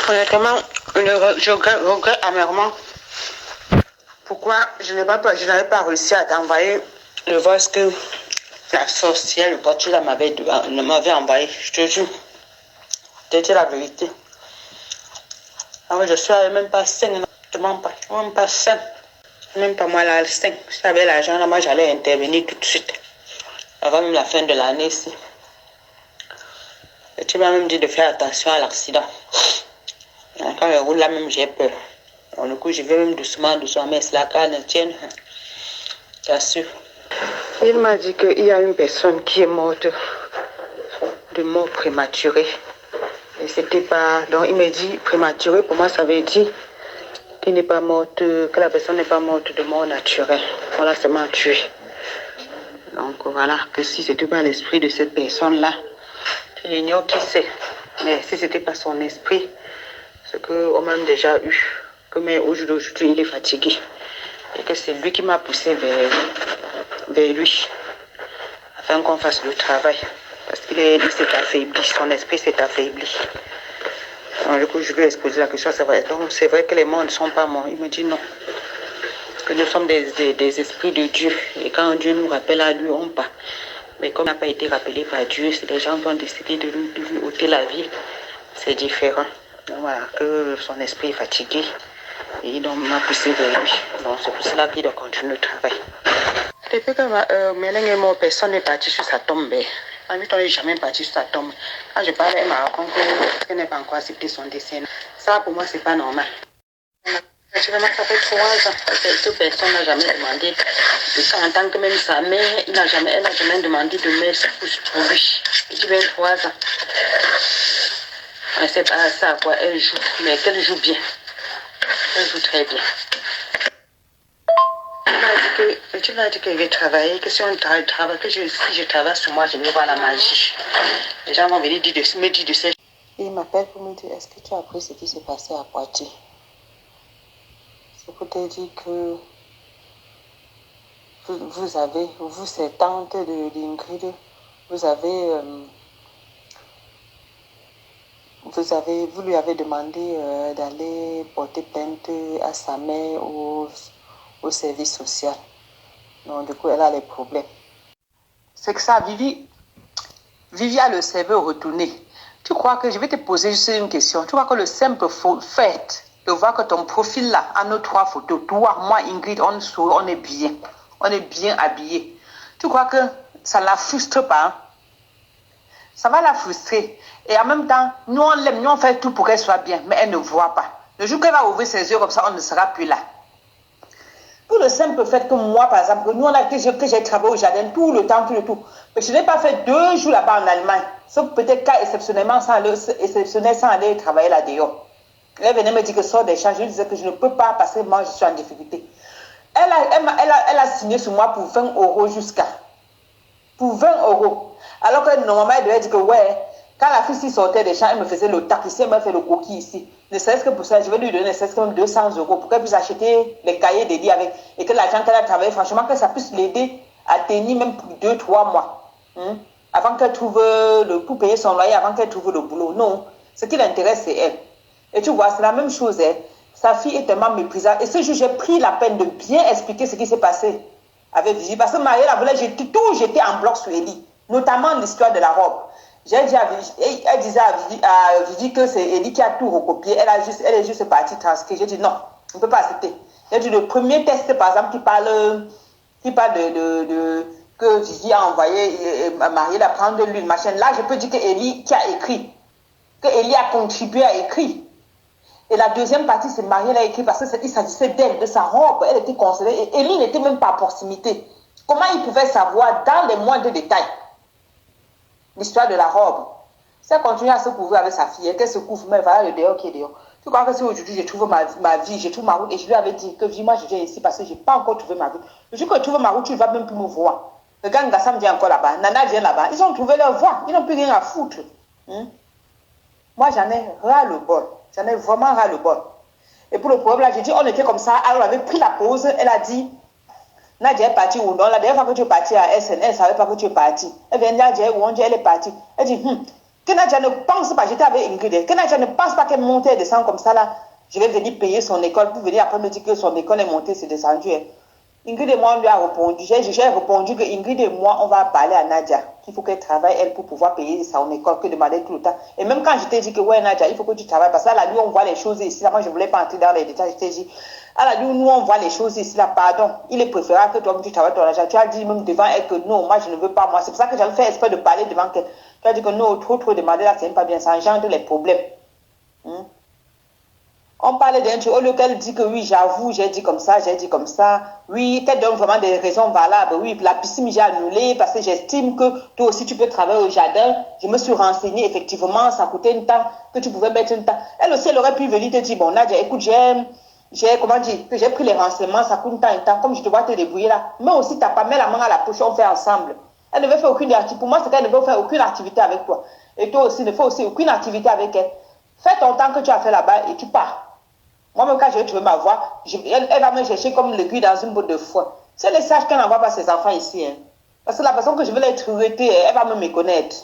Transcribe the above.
Honnêtement, je regrette amèrement pourquoi je n'avais pas réussi à t'envoyer le voice que la sorcière, le portier m'avait envoyé. Je te jure. Je te dis la vérité. Alors, je suis même pas saine. Je te mens pas. Même pas saine. Même pas moi là, 5. Si j'avais l'argent là, moi j'allais intervenir tout de suite. Avant même la fin de l'année ici. Et tu m'as même dit de faire attention à l'accident. Quand je roule là même, j'ai peur. Donc, du coup, je vais même doucement, mais c'est la canne tienne. T'assures. Il m'a dit qu'il y a une personne qui est morte de mort prématurée. Et c'était pas. Donc, il m'a dit prématurée, pour moi, ça veut dire qu'il n'est pas morte, que la personne n'est pas morte de mort naturelle. Voilà, c'est m'a tué. Donc, voilà, que si c'était pas l'esprit de cette personne-là, il ignore qui c'est. Mais si c'était pas son esprit, ce qu'on m'a déjà eu, que mais aujourd'hui, il est fatigué. Et que c'est lui qui m'a poussé vers lui, afin qu'on fasse le travail. Parce qu'il s'est affaibli, son esprit s'est affaibli. Donc, du coup, je lui ai exposé la question, c'est vrai. Donc, c'est vrai que les morts ne sont pas morts. Il me dit non. Que nous sommes des esprits de Dieu. Et quand Dieu nous rappelle à lui, on part. Mais comme on n'a pas été rappelé par Dieu, c'est les gens qui ont décidé de lui ôter la vie. C'est différent. Donc, voilà, que son esprit est fatigué. Et donc, m'a poussé vers lui. Donc, c'est pour cela qu'il doit continuer le travail. Depuis que Mélène est mort, personne n'est parti sur sa tombe. On n'est jamais parti sur sa tombe. Quand je parle, elle m'a raconté qu'elle n'a pas encore accepté son décès. Ça, pour moi, c'est pas normal. Naturellement, ça fait 3 ans que cette personne n'a jamais demandé. Et ça, en tant que même sa mère, elle n'a jamais demandé de mettre pour lui. Il dit 23 ans. On ne sait pas ça à quoi elle joue, mais qu'elle joue bien. Elle joue très bien. Tu m'as dit que je vais travailler, que si on travaille, que si je travaille sur moi, je vais voir la magie. Les gens vont venir me dire de ces choses. Il m'appelle pour me dire, est-ce que tu as appris ce qui s'est passé à Poitiers? C'est pour te dire que vous c'est tante de l'Ingrid, vous lui avez demandé d'aller porter plainte à sa mère au service social. Donc, du coup, elle a les problèmes. C'est que ça, Vivi a le cerveau retourné. Tu crois que je vais te poser juste une question? Tu crois que le simple fait de voir que ton profil là, à nos 3 photos, toi, moi, Ingrid, on est bien habillés. Tu crois que ça la frustre pas? Hein? Ça va la frustrer. Et en même temps, nous on l'aime, nous on fait tout pour qu'elle soit bien, mais elle ne voit pas. Le jour qu'elle va ouvrir ses yeux comme ça, on ne sera plus là. Pour le simple fait que moi, par exemple, nous on a que j'ai travaillé au jardin tout le temps. Mais je n'ai pas fait 2 jours là-bas en Allemagne. Sauf peut-être cas exceptionnellement sans aller travailler là-dehors. Elle venait me dire que sort des champs, je lui disais que je ne peux pas parce que moi je suis en difficulté. Elle a signé sur moi pour 20 € jusqu'à. Pour 20 €. Alors que normalement, elle devait dire que ouais, quand la fille sortait des champs, elle me faisait le tac ici, elle m'a fait le coquille ici. Ne serait-ce que pour ça, je vais lui donner ne serait-ce que 200 € pour qu'elle puisse acheter les cahiers dédiés avec. Et que l'argent qu'elle a travaillé, franchement, que ça puisse l'aider à tenir même pour 2-3 mois. Avant qu'elle trouve pour payer son loyer, avant qu'elle trouve le boulot. Non, ce qui l'intéresse, c'est elle. Et tu vois, c'est la même chose. Hein. Sa fille est tellement méprisable. Et ce jour, j'ai pris la peine de bien expliquer ce qui s'est passé avec Vigie. Parce que Marielle voulait tout jeter en bloc sur Elie. Notamment l'histoire de la robe. J'ai dit à Vigie, elle disait à Vigie que c'est Elie qui a tout recopié. Elle est juste partie transcrire. J'ai dit non, on ne peut pas accepter. J'ai dit le premier test, par exemple, qui parle de que Vigie a envoyé Marielle à prendre de l'huile, machin. Là, je peux dire que Elie qui a écrit. Que Elie a contribué à écrire. Et la deuxième partie, c'est Marielle a écrit parce qu'il s'agissait d'elle, de sa robe. Elle était considérée. Et Elie n'était même pas à proximité. Comment il pouvait savoir dans les moindres détails l'histoire de la robe? Si elle continue à se couvrir avec sa fille, qu'elle se couvre, mais voilà le dehors qui est dehors. Tu crois que si aujourd'hui je trouve ma vie, je trouve ma route, et je lui avais dit que moi je viens ici parce que je n'ai pas encore trouvé ma route. Le jour que je trouve ma route, tu ne vas même plus me voir. Le gars Ngassam vient encore là-bas, Nana vient là-bas. Ils ont trouvé leur voie, ils n'ont plus rien à foutre. Moi j'en ai ras le bol. J'en ai vraiment ras le bol. Et pour le problème, là, j'ai dit, on était comme ça. Alors, on avait pris la pause. Elle a dit, Nadia est partie ou non. La dernière fois que tu es partie à SN, elle ne savait pas que tu es partie. Elle vient de Nadia ou on dit, elle est partie. Elle dit, Que Nadia ne pense pas, j'étais avec Ingrid, que Nadia ne pense pas qu'elle monte et descend comme ça là. Je vais venir payer son école pour venir après me dire que son école est montée, c'est descendu. Hein. Ingrid et moi, on lui a répondu. J'ai répondu que Ingrid et moi, on va parler à Nadia. Qu'il faut qu'elle travaille, elle, pour pouvoir payer son école, que demander tout le temps. Et même quand je t'ai dit que, ouais, Nadia, il faut que tu travailles, parce que là, lui, on voit les choses ici. Là, moi, je ne voulais pas entrer dans les détails. Je t'ai dit, ah là, nous, on voit les choses ici. Là, pardon. Il est préférable que toi, tu travailles ton argent. Tu as dit même devant elle que non, moi, je ne veux pas, moi. C'est pour ça que j'avais fait exprès de parler devant elle. Tu as dit que non, trop demander là, c'est pas bien. Ça engendre les problèmes. On parlait d'un truc, au lieu qu'elle dit que oui, j'avoue, j'ai dit comme ça, oui, qu'elle donne vraiment des raisons valables, oui, la piscine j'ai annulé parce que j'estime que toi aussi tu peux travailler au jardin, je me suis renseignée, effectivement, ça coûtait un temps, que tu pouvais mettre un temps. Elle aussi, elle aurait pu venir te dire, bon, Nadia, écoute, comment dire, que j'ai pris les renseignements, ça coûte un temps, comme je te vois te débrouiller là, mais aussi t'as pas mis la main à la poche, on fait ensemble. Elle ne veut faire aucune activité, pour moi, c'est qu'elle ne veut faire aucune activité avec toi. Et toi aussi, ne fais aussi aucune activité avec elle. Fais ton temps que tu as fait là-bas et tu pars. Moi-même, quand je vais trouver ma voix, elle va me chercher comme l'aiguille dans une botte de foin. Si elle sache qu'elle n'envoie pas ses enfants ici, hein, parce que la façon que je vais les traiter, elle va me méconnaître.